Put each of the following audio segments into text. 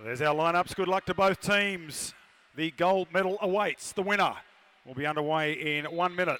There's our lineups. Good luck to both teams. The gold medal awaits. The winner will be underway in 1 minute.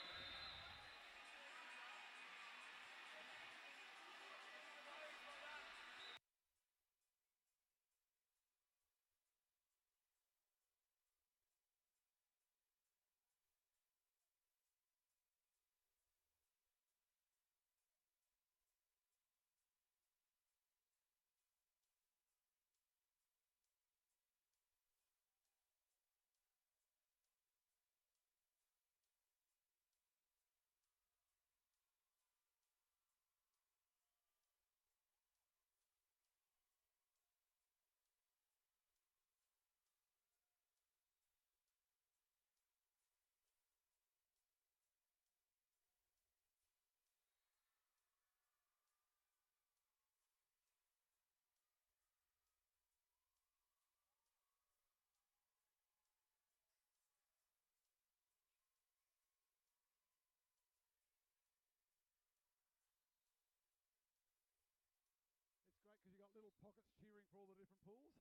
It's great because you've got little pockets cheering for all the different pools.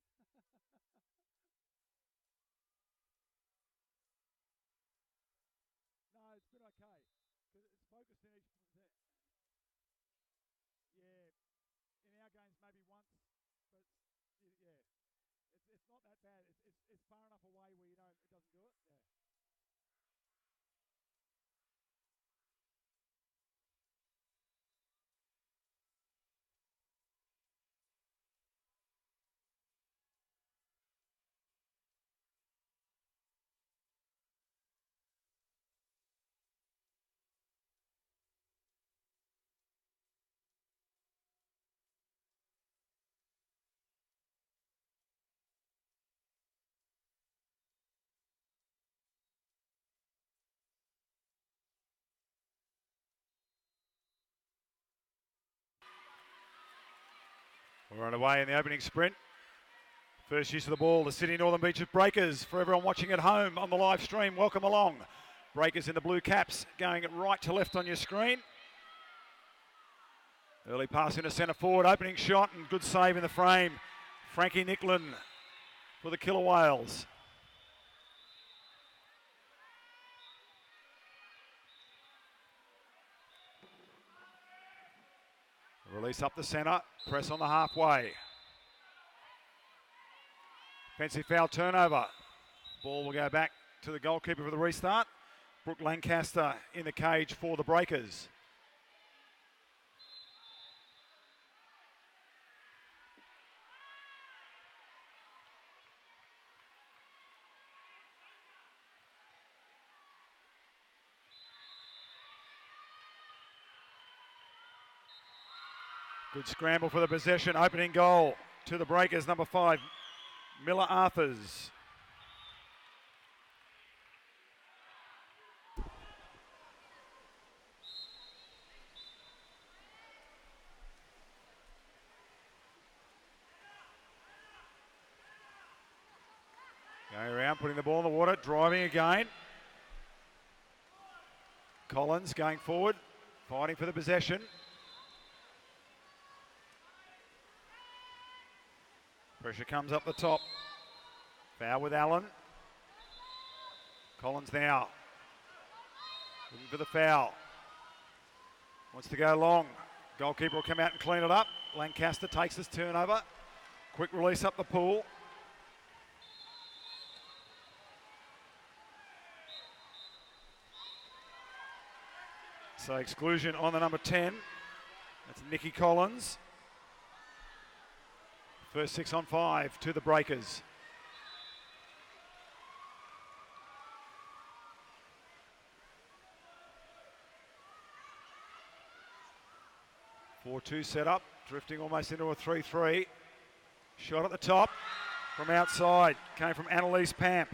No, it's been okay. Because it's focused in each... Yeah, in our games maybe once, but yeah, it's not that bad. It's far enough away where you don't, it doesn't do it. Yeah. We're underway in the opening sprint. First use of the ball, the Sydney Northern Beaches Breakers. For everyone watching at home on the live stream, welcome along. Breakers in the blue caps going right to left on your screen. Early pass into centre forward, opening shot and good save in the frame. Frankie Nicklin for the Killer Whales. Release up the centre, press on the halfway. Offensive foul turnover. Ball will go back to the goalkeeper for the restart. Brooke Lancaster in the cage for the Breakers. Good scramble for the possession. Opening goal to the Breakers, number 5, Miller Arthurs. Going around, putting the ball in the water, driving again. Collins going forward, fighting for the possession. Pressure comes up the top. Foul with Allen. Collins now. Looking for the foul. Wants to go long. Goalkeeper will come out and clean it up. Lancaster takes this turnover. Quick release up the pool. So exclusion on the number 10. That's Nikki Collins. First 6 on 5 to the Breakers. (4-2) set up, drifting almost into a 3-3. Shot at the top from outside, came from Annalise Pamp.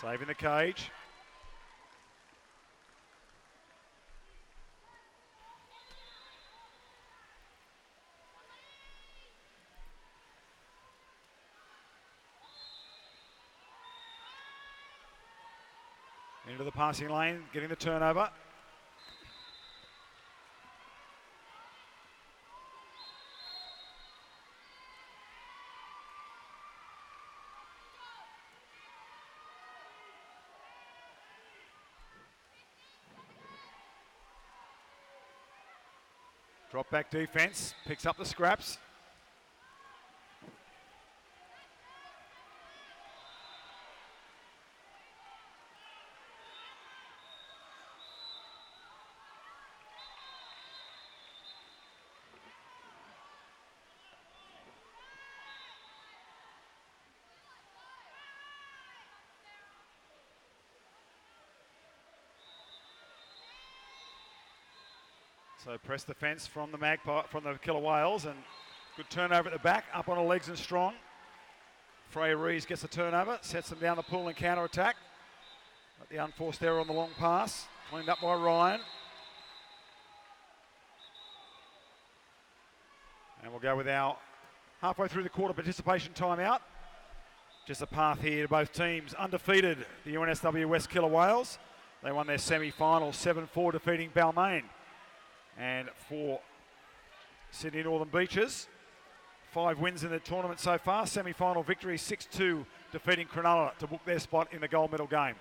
Saving the cage. Into the passing lane, getting the turnover. Drop back defense, picks up the scraps. So press the fence from the Killer Whales, and good turnover at the back, up on the legs and strong. Freya Rees gets the turnover, sets them down the pool and counter attack. Got the unforced error on the long pass, cleaned up by Ryan. And we'll go with our halfway through the quarter participation timeout. Just a path here to both teams. Undefeated, the UNSW West Killer Whales. They won their semi-final 7-4, defeating Balmain. And for Sydney Northern Beaches, 5 wins in the tournament so far. Semi-final victory, 6-2, defeating Cronulla to book their spot in the gold medal game.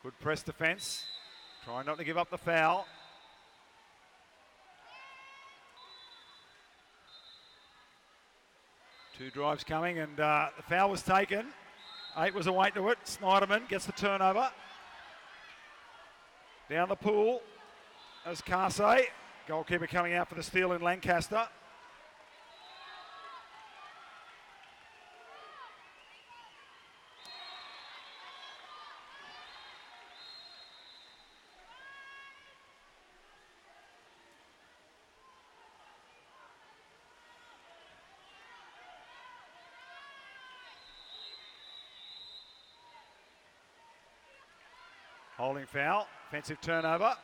Good press defence, trying not to give up the foul. Two drives coming, and the foul was taken. 8 was away to it. Snyderman gets the turnover. Down the pool as Carsey, goalkeeper coming out for the steal in Lancaster. Holding foul, offensive turnover.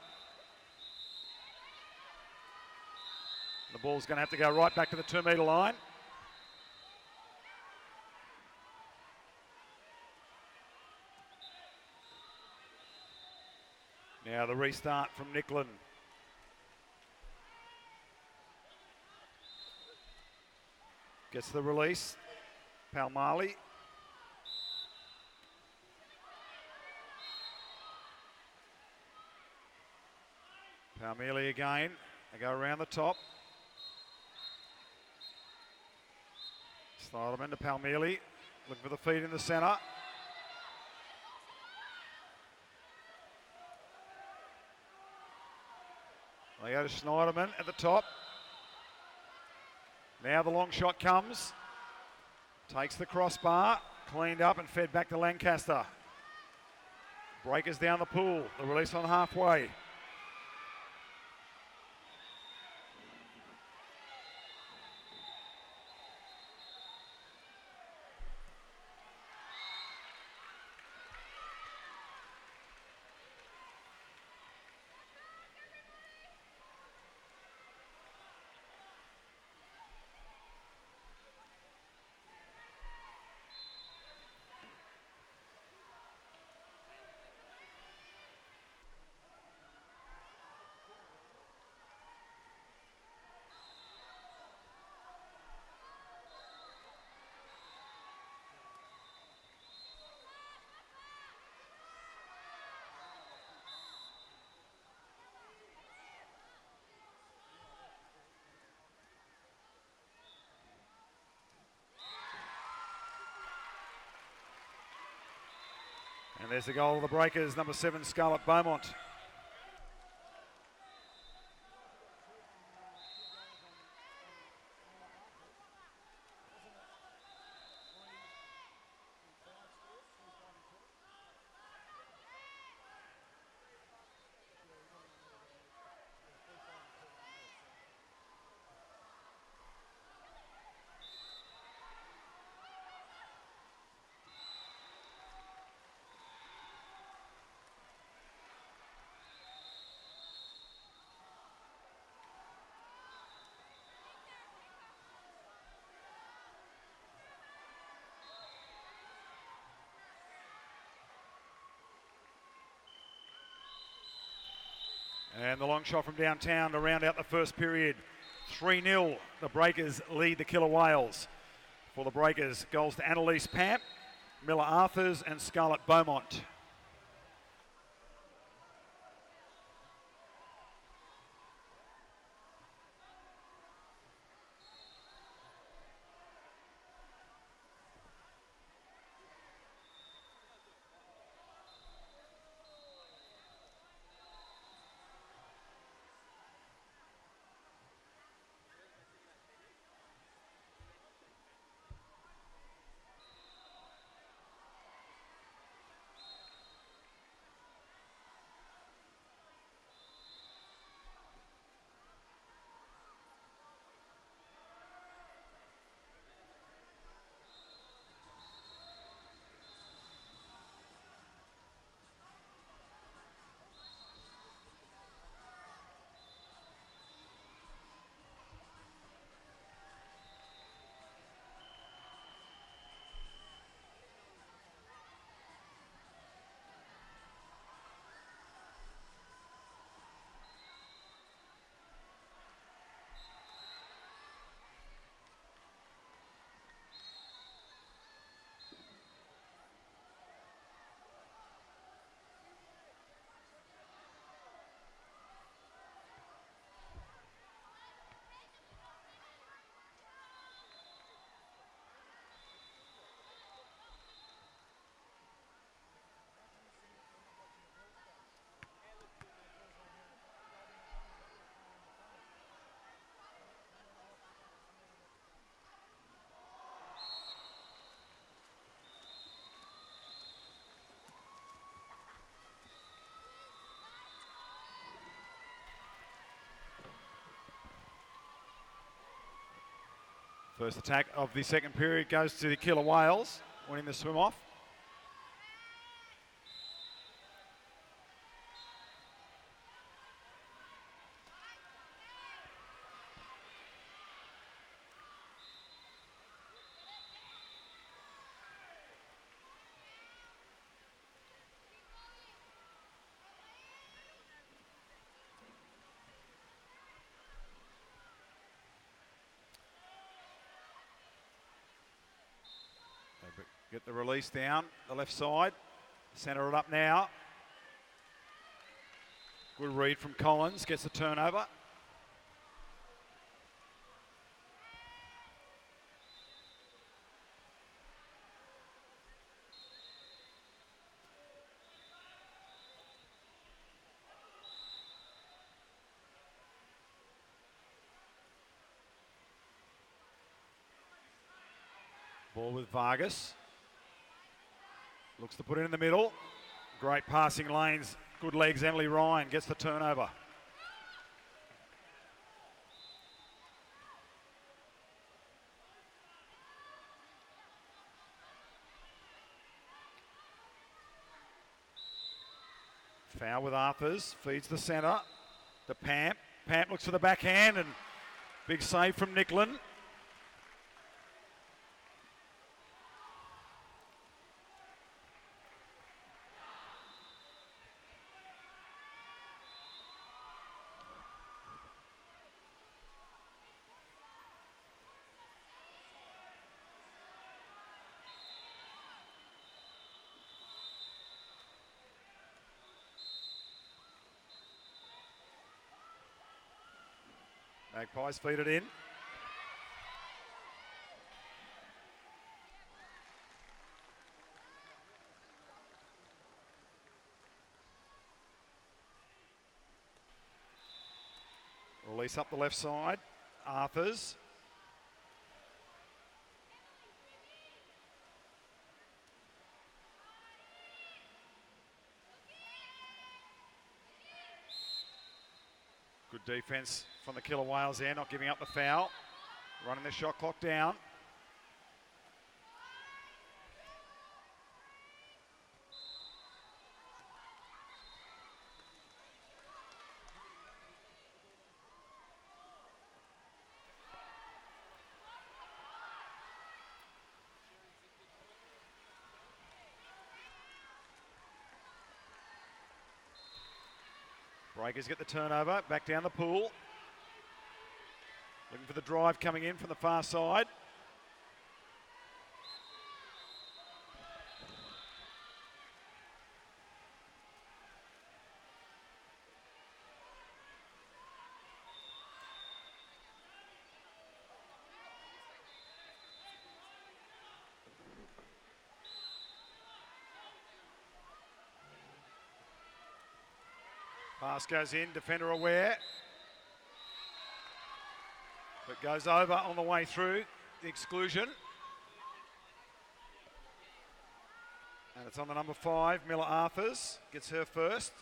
The ball's going to have to go right back to the 2 metre line. Now the restart from Nicklin. Gets the release, Palmali. Palmeli again, they go around the top. Snyderman to Palmeli, looking for the feed in the centre. They go to Snyderman at the top. Now the long shot comes. Takes the crossbar, cleaned up and fed back to Lancaster. Breakers down the pool, the release on halfway. And there's the goal of the Breakers, number 7, Scarlett Beaumont. And the long shot from downtown to round out the first period. 3-0, the Breakers lead the Killer Whales. For the Breakers, goals to Annalise Pamp, Miller Arthurs and Scarlett Beaumont. First attack of the second period goes to the Killer Whales, winning the swim off. Get the release down the left side. Centre it up now. Good read from Collins. Gets the turnover. Ball with Vargas. Looks to put it in the middle. Great passing lanes. Good legs. Emily Ryan gets the turnover. Foul with Arthurs. Feeds the centre to Pamp. Pamp looks for the backhand and big save from Nicklin. Magpies feed it in. Release up the left side. Arthurs. Good defence from the Killer Whales there, not giving up the foul. Running the shot clock down. Breakers get the turnover, back down the pool. Looking for the drive coming in from the far side. Pass goes in, defender aware. But goes over on the way through the exclusion. And it's on the number 5, Miller Arthurs. Gets her first.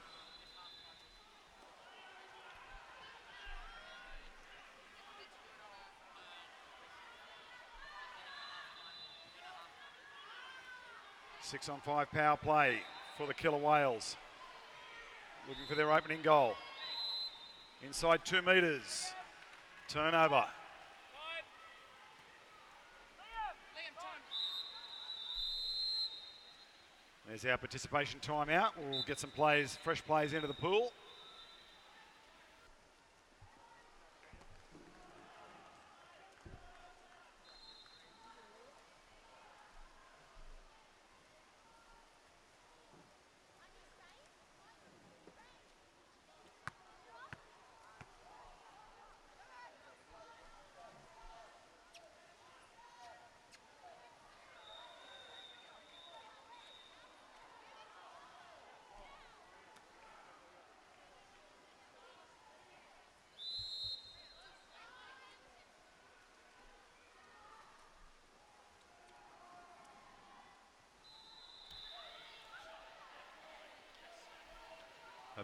Six on 5 power play for the Killer Whales. Looking for their opening goal. Inside 2 metres. Turnover. There's our participation timeout. We'll get some players, fresh players into the pool.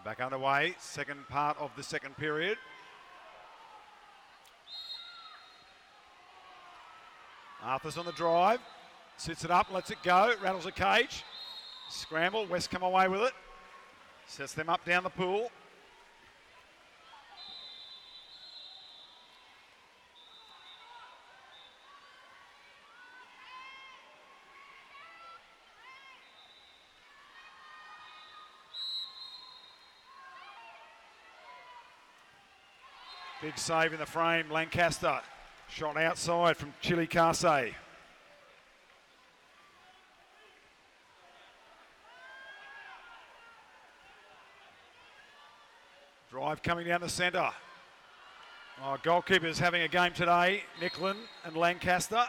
Back underway, second part of the second period. Arthur's on the drive, sits it up, lets it go, rattles a cage. Scramble, West come away with it. Sets them up down the pool. Big save in the frame, Lancaster. Shot outside from Chili Carsey. Drive coming down the centre. Oh, goalkeepers having a game today, Nicklin and Lancaster.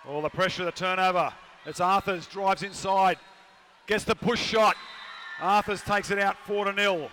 All the pressure of the turnover. It's Arthurs, drives inside, gets the push shot. Arthurs takes it out 4-0.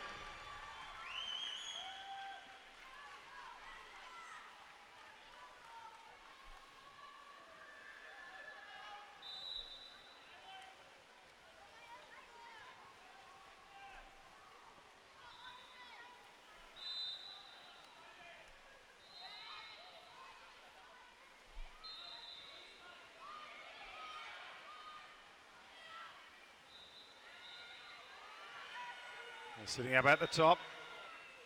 Sitting up at the top,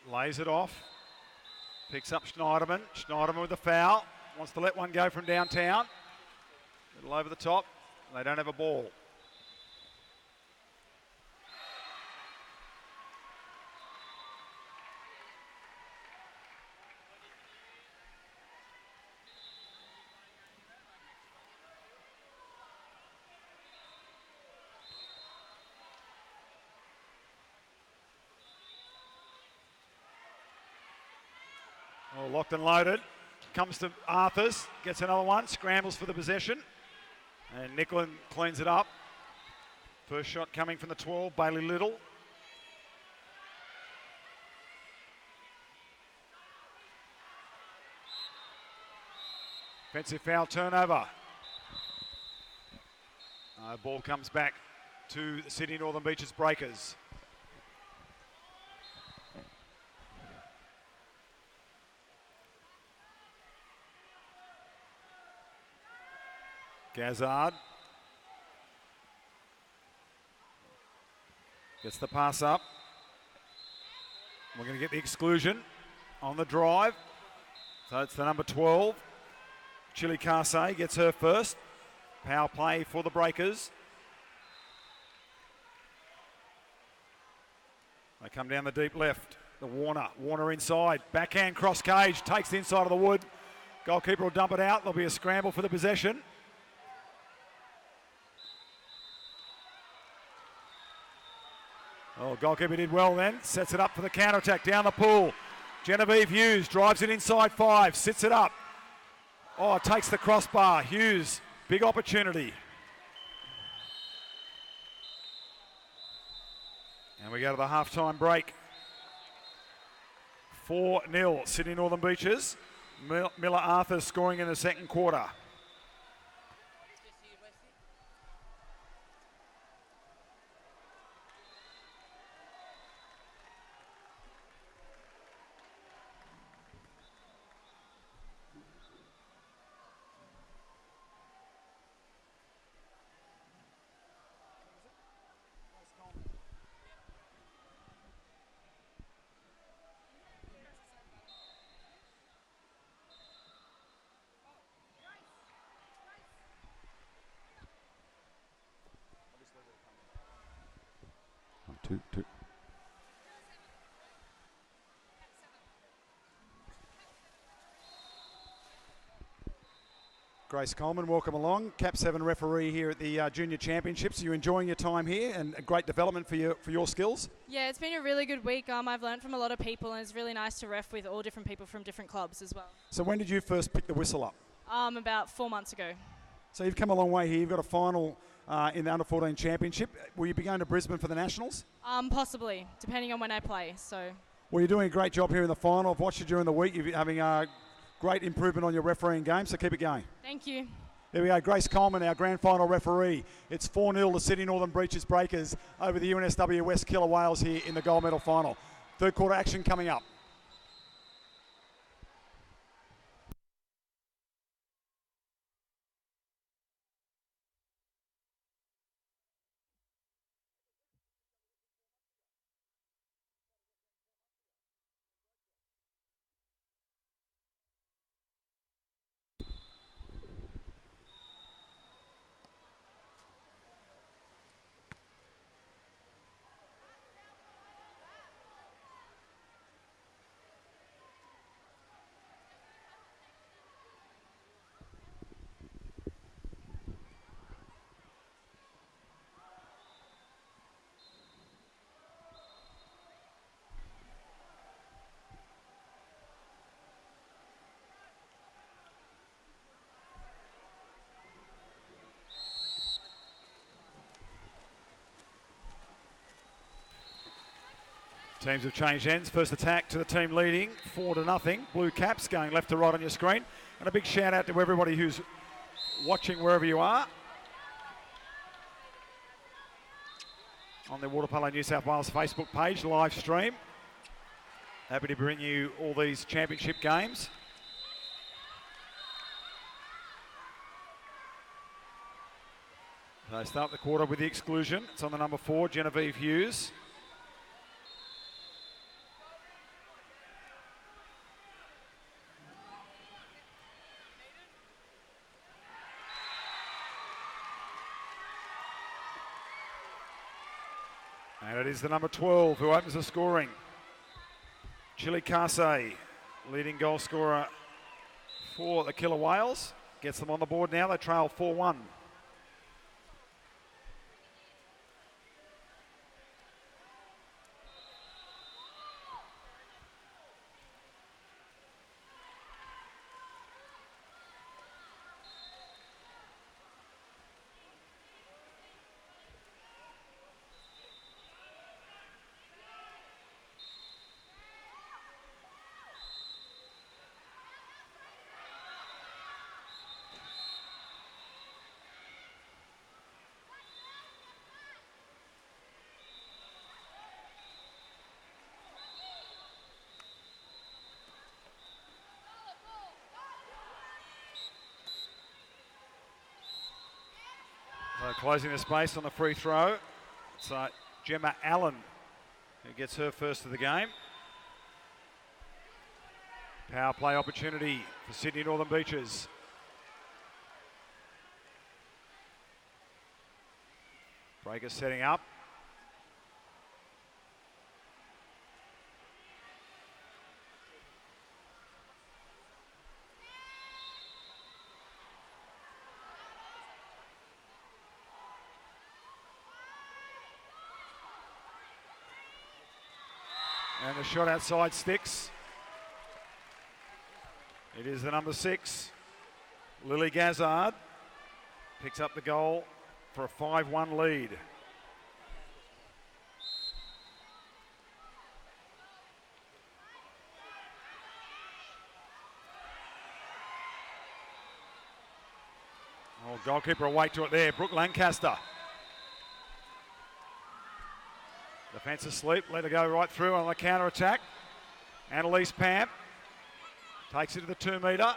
lays it off, picks up Schneiderman. Schneiderman with the foul, wants to let one go from downtown. A little over the top, they don't have a ball. Oh, locked and loaded. Comes to Arthurs, gets another one, scrambles for the possession. And Nicklin cleans it up. First shot coming from the 12, Bailey Little. Offensive foul turnover. Ball comes back to the Sydney Northern Beaches Breakers. Gazard gets the pass up. We're going to get the exclusion. on the drive. So it's the number 12. Chili Carsey gets her first. Power play for the Breakers. They come down the deep left. The Warner inside. Backhand cross cage. Takes the inside of the wood. Goalkeeper will dump it out. There'll be a scramble for the possession. Oh, goalkeeper did well then. Sets it up for the counter-attack down the pool. Genevieve Hughes drives it inside 5. Sits it up. Oh, takes the crossbar. Hughes, big opportunity. And we go to the half-time break. 4-0, Sydney Northern Beaches. Miller Arthur scoring in the second quarter. Two. Grace Coleman, welcome along. Cap 7 referee here at the Junior Championships. Are you enjoying your time here and a great development for your skills? Yeah, it's been a really good week. I've learned from a lot of people, and it's really nice to ref with all different people from different clubs as well. So when did you first pick the whistle up? About 4 months ago. So you've come a long way here. You've got a final in the Under-14 Championship. Will you be going to Brisbane for the Nationals? Possibly, depending on when I play. So. Well, you're doing a great job here in the final. I've watched you during the week. You're having a great improvement on your refereeing game, so keep it going. Thank you. Here we go, Grace Coleman, our grand final referee. It's 4-0 to Sydney Northern Beaches Breakers over the UNSW West Killer Whales here in the gold medal final. Third quarter action coming up. Teams have changed ends. First attack to the team leading, 4-0. Blue Caps going left to right on your screen. And a big shout out to everybody who's watching wherever you are. On the Water Polo New South Wales Facebook page, live stream. Happy to bring you all these championship games. They start the quarter with the exclusion. It's on the number 4, Genevieve Hughes. And it is the number 12 who opens the scoring. Chili Carsey, leading goal scorer for the Killer Whales. Gets them on the board now. They trail 4-1. So closing the space on the free throw. It's Gemma Allen who gets her first of the game. Power play opportunity for Sydney Northern Beaches. Breakers setting up. And the shot outside sticks. It is the number 6, Lily Gazzard, picks up the goal for a 5-1 lead. Oh, goalkeeper awake to it there, Brooke Lancaster. Defence asleep, let it go right through on the counter attack. Annalise Pamp takes it to the 2 metre.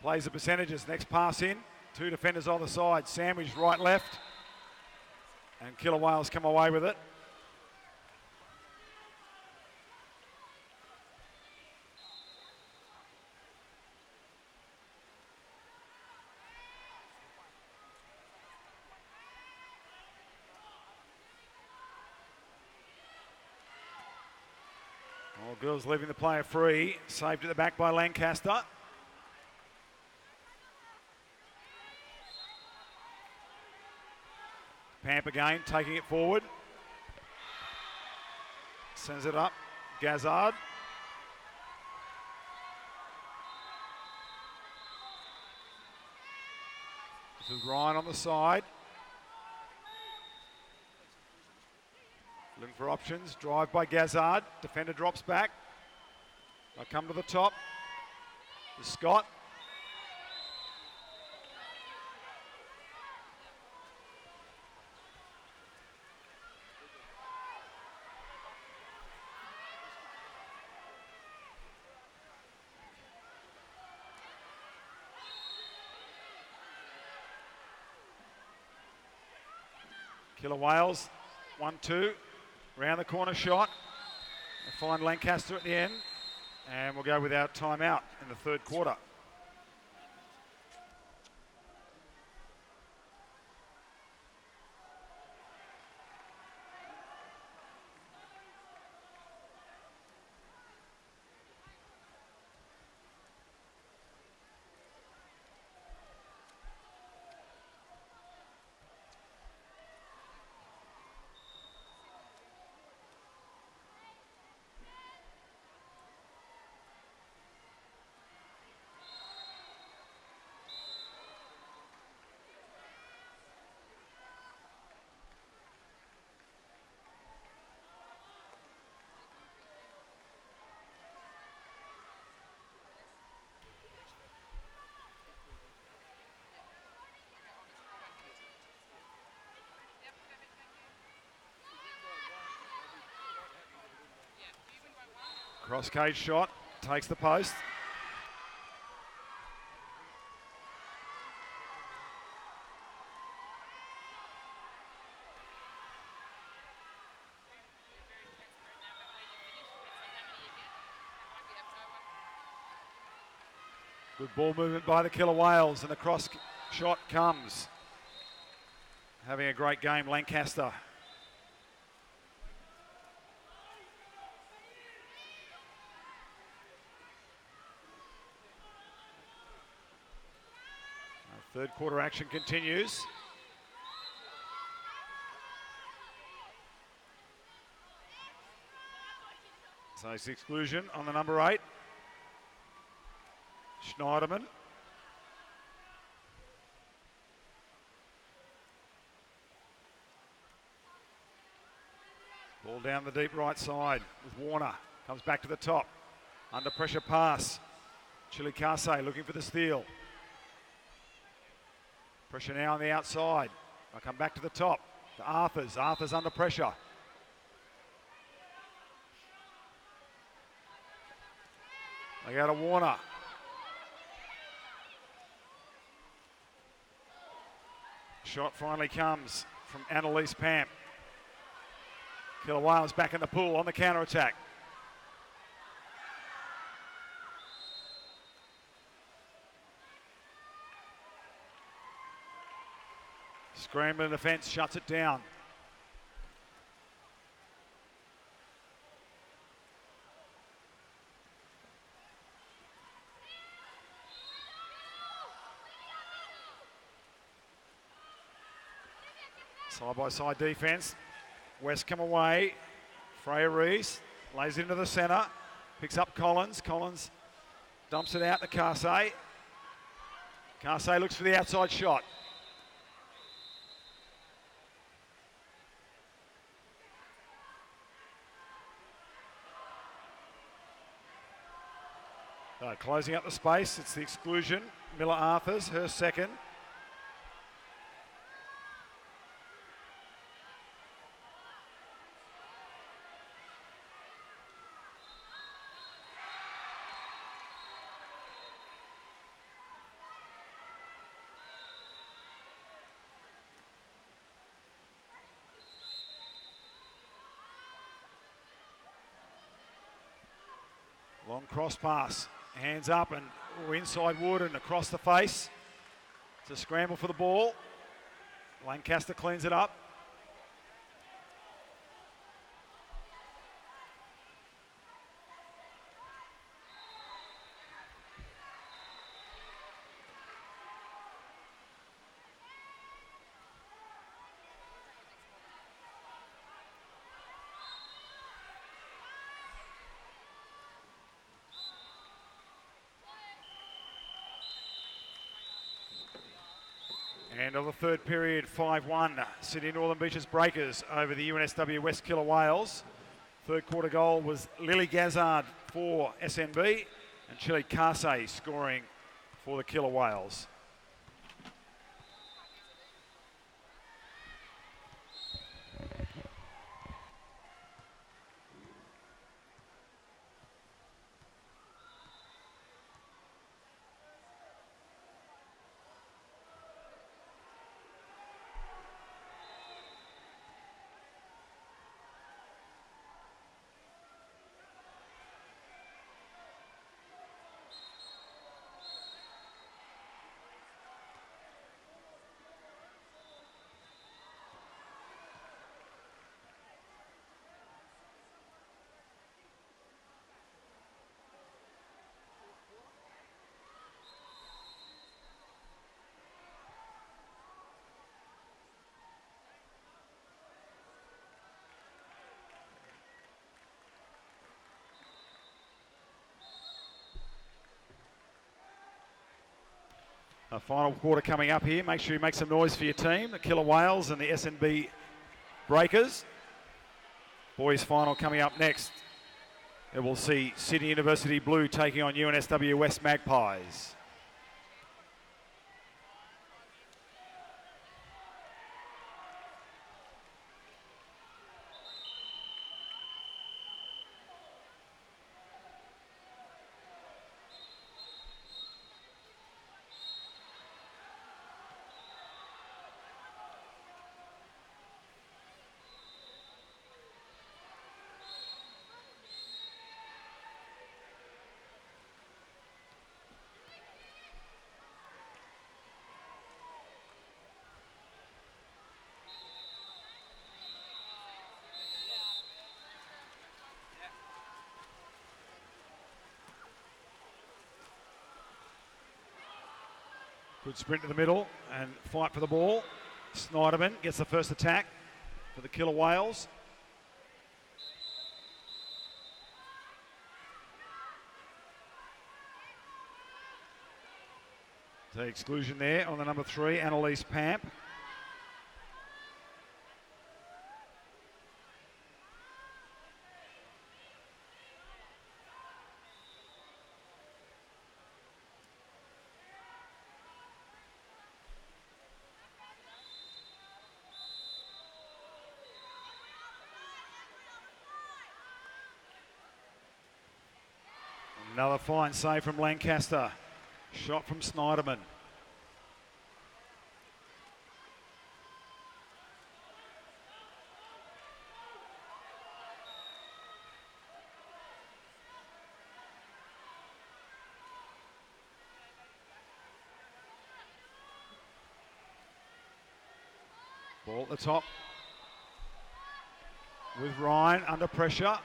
Plays the percentages, next pass in. 2 defenders on the side, sandwich right left. And Killer Whales come away with it. All girls leaving the player free. Saved at the back by Lancaster. Pamp again, taking it forward. Sends it up. Gazzard. This is Ryan on the side. Looking for options. Drive by Gazzard. Defender drops back. They'll come to the top. To Scott. Killer Whales, 1-2. Round the corner shot. They'll find Lancaster at the end. And we'll go without timeout in the third quarter. Cross cage shot, takes the post. Good ball movement by the Killer Whales, and the cross shot comes. Having a great game, Lancaster. Third quarter action continues. So it's exclusion on the number 8. Schneiderman. Ball down the deep right side with Warner. Comes back to the top. Under pressure pass. Chili Case looking for the steal. Pressure now on the outside. I'll come back to the top. To Arthurs. Arthurs under pressure. They go to Warner. Shot finally comes from Annalise Pamp. Killer Whales back in the pool on the counter attack. Scrambling defence shuts it down. Side-by-side defence. West come away. Freya Rees lays it into the centre. Picks up Collins. Collins dumps it out to Carsey. Carsey looks for the outside shot. Closing up the space, it's the exclusion. Miller Arthurs, her second. Long cross pass, hands up and inside Wood and across the face. It's a scramble for the ball. Lancaster cleans it up. End of the third period, 5-1. Sydney Northern Beaches Breakers over the UNSW West Killer Whales. Third quarter goal was Lily Gazzard for SNB and Chile Carsey scoring for the Killer Whales. A final quarter coming up here. Make sure you make some noise for your team, the Killer Whales and the SNB Breakers. Boys final coming up next. And we'll see Sydney University Blue taking on UNSW West Magpies. Good sprint to the middle and fight for the ball. Snyderman gets the first attack for the Killer Whales. The exclusion there on the number 3, Annalise Pamp. Another fine save from Lancaster. Shot from Snyderman. Ball at the top with Ryan under pressure.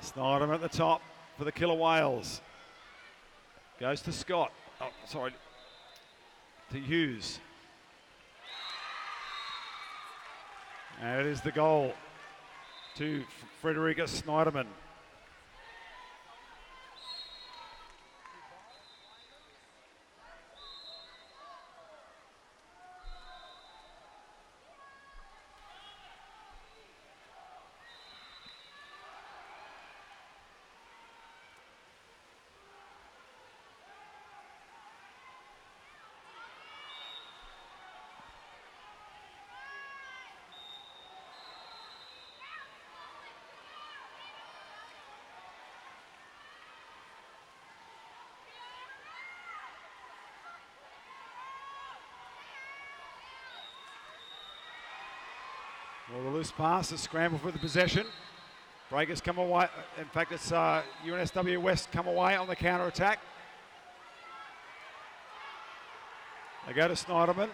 Snyderman at the top for the Killer Whales. Goes to Scott. Oh, sorry. To Hughes. And it is the goal to Frederica Snyderman. Well, the loose pass, a scramble for the possession. Breakers come away. In fact, it's UNSW West come away on the counter attack. They go to Snyderman.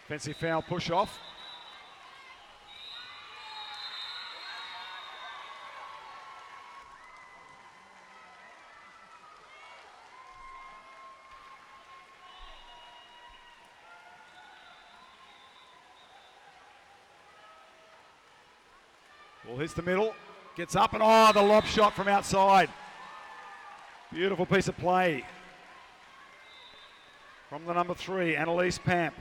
Offensive foul push off. Ball hits the middle, gets up and the lob shot from outside. Beautiful piece of play from the number 3, Annalise Pamp.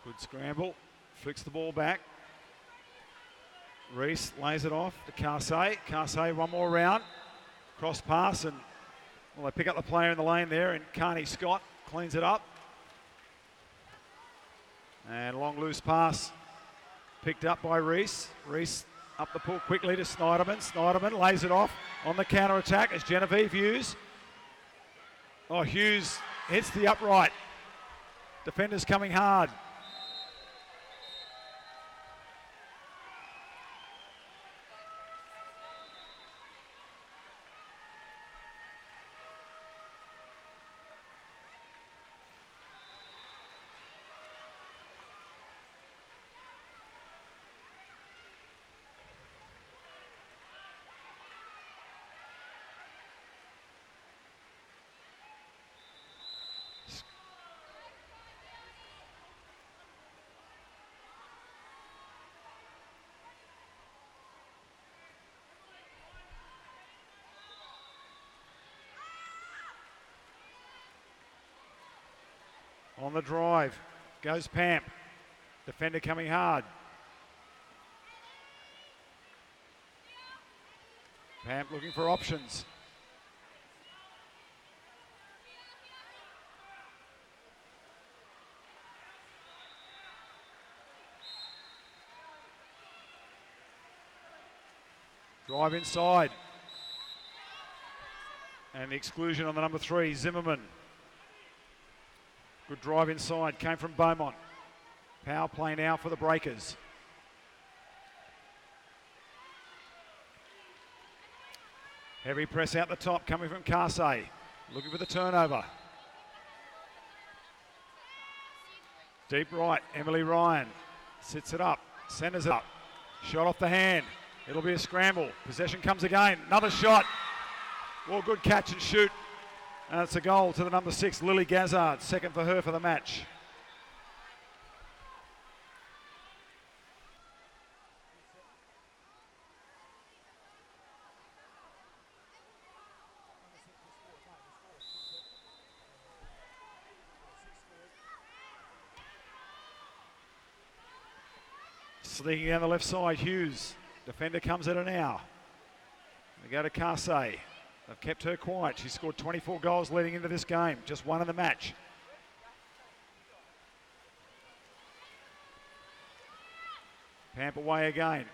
Good scramble, flicks the ball back. Reese lays it off to Carsey. Carsey one more round. Cross pass and, well, they pick up the player in the lane there and Carney Scott cleans it up. And long loose pass picked up by Reese. Reese up the pool quickly to Snyderman. Snyderman lays it off on the counter attack as Genevieve Hughes. Oh, Hughes hits the upright. Defenders coming hard. On the drive goes Pamp. Defender coming hard. Pamp looking for options. Drive inside. And the exclusion on the number 3, Zimmerman. Good drive inside, came from Beaumont. Power play now for the Breakers. Heavy press out the top, coming from Carsey. Looking for the turnover. Deep right, Emily Ryan sits it up, centres it up. Shot off the hand. It'll be a scramble. Possession comes again. Another shot. Well, good catch and shoot. And it's a goal to the number 6, Lily Gazzard, second for her for the match. Sneaking down the left side, Hughes. Defender comes at her now. They go to Carsey. They've kept her quiet. She scored 24 goals leading into this game. Just one in the match. Pamp away again.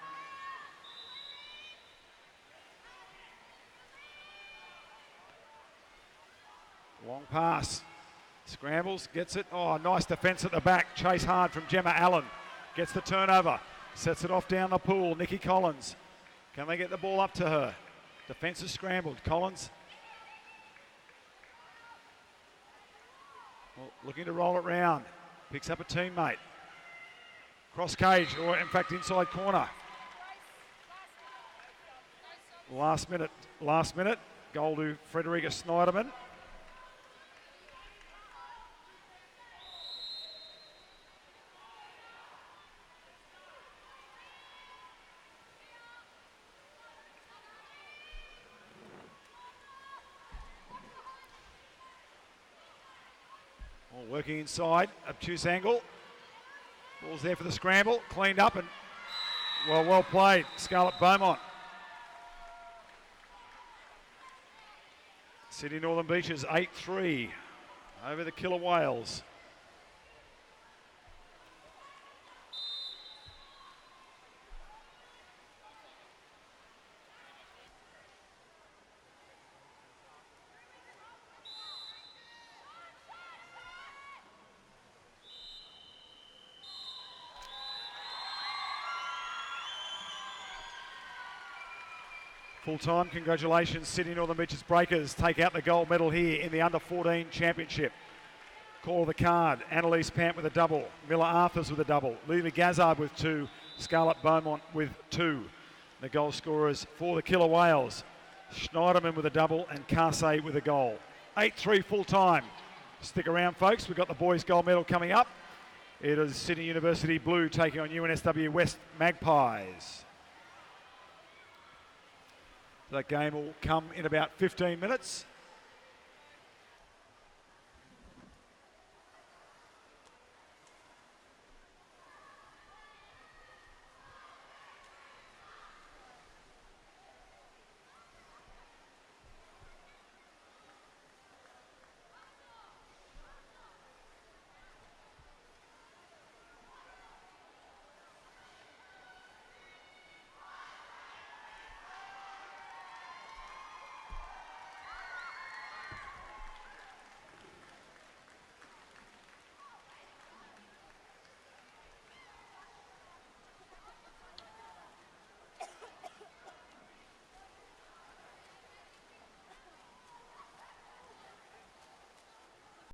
Long pass. Scrambles, gets it. Oh, nice defence at the back. Chase hard from Gemma Allen. Gets the turnover. Sets it off down the pool. Nikki Collins. Can they get the ball up to her? Defence is scrambled. Collins. Well, looking to roll it round. Picks up a teammate. Cross cage, or in fact inside corner. Last minute. Goal to Frederica Snyderman. Working inside, obtuse angle. Ball's there for the scramble, cleaned up and well played, Scarlett Beaumont. Sydney Northern Beaches 8-3 over the Killer Whales. Full time, congratulations Sydney Northern Beaches Breakers take out the gold medal here in the under-14 championship. Call of the card, Annalise Pant with a double, Miller Arthurs with a double, Lily Gazzard with 2, Scarlett Beaumont with 2. The goal scorers for the Killer Whales, Schneiderman with a double and Carsey with a goal. 8-3 full time. Stick around folks, we've got the boys gold medal coming up. It is Sydney University Blue taking on UNSW West Magpies. That game will come in about 15 minutes.